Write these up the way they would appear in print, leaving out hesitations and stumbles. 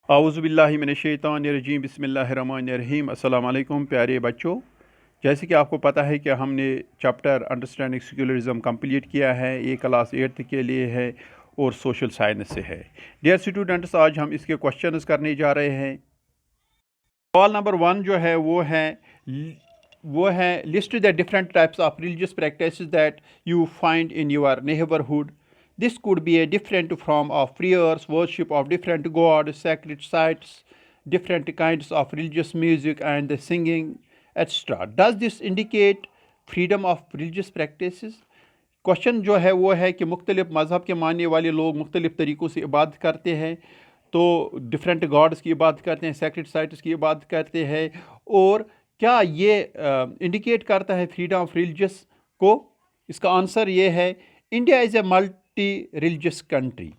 اعوذ باللہ من الشیطان الرجیم بسم اللہ الرحمن الرحیم السلام علیکم پیارے بچوں. جیسے کہ آپ کو پتہ ہے کہ ہم نے چیپٹر انڈرسٹینڈنگ سیکولرزم کمپلیٹ کیا ہے. یہ کلاس 8 کے لیے ہے اور سوشل سائنس سے ہے. ڈیئر اسٹوڈنٹس، آج ہم اس کے کوشچنز کرنے جا رہے ہیں. سوال نمبر 1 جو ہے وہ ہے list the different types of religious practices that you find in your neighbourhood. This could be a different form of prayers, worship of different gods, sacred sites, different kinds of religious music and the singing, etc. Does this indicate freedom of religious practices? Question جو ہے وہ ہے کہ مختلف مذہب کے ماننے والے لوگ مختلف طریقوں سے عبادت کرتے ہیں. تو ڈفرینٹ گاڈس کی عبادت کرتے ہیں، سیکرڈ سائٹس کی عبادت کرتے ہیں، اور کیا یہ انڈیکیٹ کرتا ہے فریڈم آف ریلیجس کو؟ اس کا آنسر یہ ہے: India is a multi-religious country,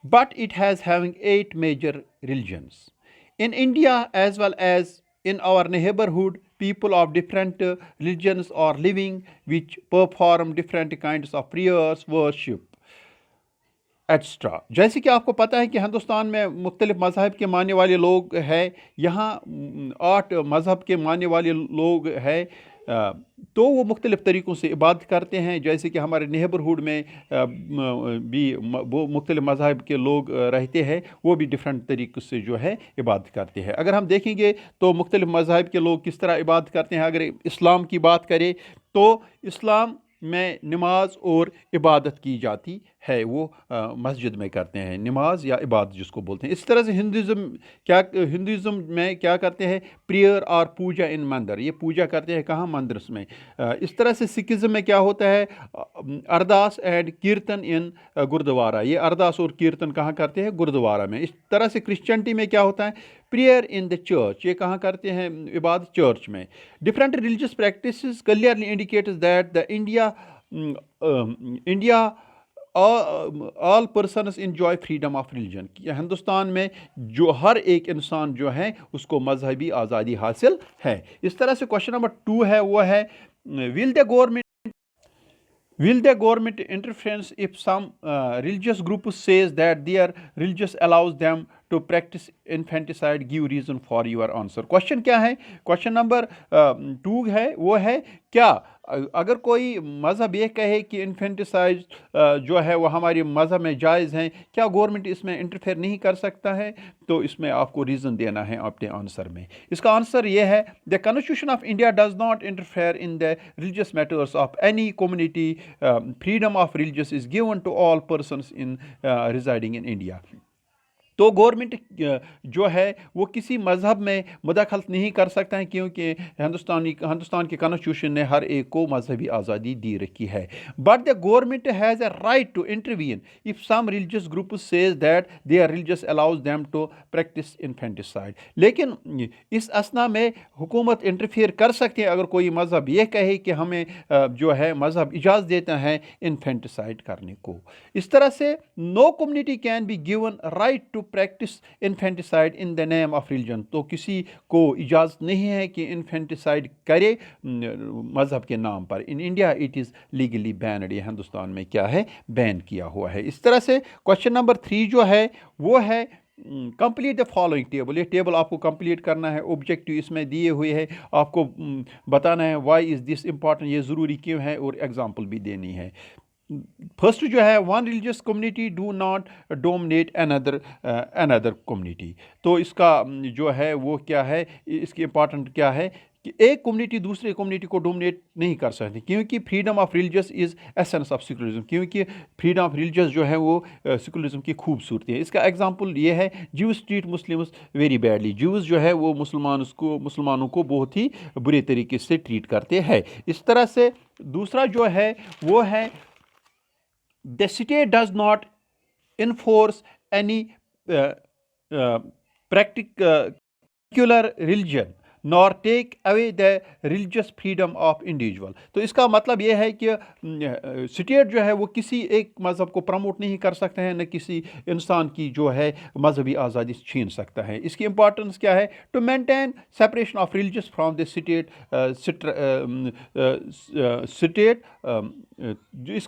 but it has having 8 major religions. In India, as well as in our neighborhood, people of different religions are living, which perform different kinds of prayers, worship, etcetera. جیسے کہ آپ کو پتہ ہے کہ ہندوستان میں مختلف مذہب کے ماننے والے لوگ ہیں. یہاں 8 مذہب کے ماننے والے لوگ ہیں. تو وہ مختلف طریقوں سے عبادت کرتے ہیں. جیسے کہ ہمارے نیبرہڈ میں بھی وہ مختلف مذہب کے لوگ رہتے ہیں، وہ بھی ڈفرینٹ طریقے سے جو ہے عبادت کرتے ہیں. اگر ہم دیکھیں گے تو مختلف مذاہب کے لوگ کس طرح عبادت کرتے ہیں. اگر اسلام کی بات کریں تو اسلام میں نماز اور عبادت کی جاتی ہے. وہ مسجد میں کرتے ہیں نماز یا عبادت جس کو بولتے ہیں. اس طرح سے ہندوازم میں کیا کرتے ہیں؟ پریئر اور پوجا ان مندر. یہ پوجا کرتے ہیں کہاں؟ مندرس میں. اس طرح سے سکھزم میں کیا ہوتا ہے؟ ارداس اینڈ کیرتن ان گردوارا. یہ ارداس اور کیرتن کہاں کرتے ہیں؟ گردوارا میں. اس طرح سے کرسچنٹی میں کیا ہوتا ہے؟ Prayer in the church. یہ کہاں کرتے ہیں عبادت؟ چرچ میں. Different religious practices clearly indicates that the India all persons enjoy freedom of religion. Hindustan میں جو ہر ایک انسان جو ہے اس کو مذہبی آزادی حاصل ہے. اس طرح سے کوشچن نمبر 2 ہے وہ ہے Will the government interference if some religious group says that their religious allows them to practice infanticide? Give reason for your answer. Question کیا ہے؟ کوشچن نمبر 2 ہے وہ ہے کیا اگر کوئی مذہب یہ کہے کہ انفینٹیسائڈ جو ہے وہ ہماری مذہب میں جائز ہیں، کیا گورنمنٹ اس میں انٹرفیئر نہیں کر سکتا ہے؟ تو اس میں آپ کو ریزن دینا ہے اپنے آنسر میں. اس کا آنسر یہ ہے: the constitution of India does not interfere in the religious matters of any community. freedom of religious is given to all persons in residing in India. تو گورنمنٹ جو ہے وہ کسی مذہب میں مداخلت نہیں کر سکتا ہے، کیونکہ ہندوستان کے کانسٹیٹیوشن نے ہر ایک کو مذہبی آزادی دی رکھی ہے. But the government has a right to intervene if some religious group says that their religious allows them to practice infanticide. لیکن اس اسنا میں حکومت انٹرفیئر کر سکتی ہے اگر کوئی مذہب یہ کہے کہ ہمیں جو ہے مذہب اجازت دیتا ہے انفینٹیسائڈ کرنے کو. اس طرح سے no community can be given right to practice infanticide in the name of religion. تو کسی کو اجازت نہیں ہے کہ انفینٹیسائڈ کرے مذہب کے نام پر. In India it is legally banned. یہ ہندوستان میں کیا ہے؟ بین کیا ہوا ہے. اس طرح سے کوشچن نمبر 3 جو ہے وہ ہے کمپلیٹ دا فالوئنگ ٹیبل. یہ ٹیبل آپ کو کمپلیٹ کرنا ہے. آبجیکٹیو اس میں دیے ہوئے ہے، آپ کو بتانا ہے وائی از دس امپورٹنٹ، یہ ضروری کیوں ہے، اور ایگزامپل بھی دینی ہے. فرسٹ جو ہے one religious community do not dominate another community. تو اس کا جو ہے وہ کیا ہے، اس کی امپورٹنٹ کیا ہے کہ ایک کمیونٹی دوسرے کمیونٹی کو ڈومنیٹ نہیں کر سکتی، کیونکہ freedom of religious is essence of secularism. کیونکہ فریڈم آف ریلیجس جو ہے وہ سیکولرزم کی خوبصورتی ہے. اس کا ایگزامپل یہ ہے: Jews treat Muslims very badly. Jews جو ہے وہ مسلمانوں کو بہت ہی برے طریقے سے ٹریٹ کرتے ہیں. اس طرح سے دوسرا جو ہے وہ ہے the state does not enforce any particular religion nor take away the religious freedom of individual. تو اس کا مطلب یہ ہے کہ اسٹیٹ جو ہے وہ کسی ایک مذہب کو پروموٹ نہیں کر سکتا ہے، نہ کسی انسان کی جو ہے مذہبی آزادی چھین سکتا ہے. اس کی امپورٹنس کیا ہے؟ To maintain separation of religious from the state. جو اس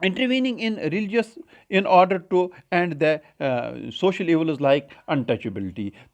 intervening in religious in order to end the social evils like untouchability।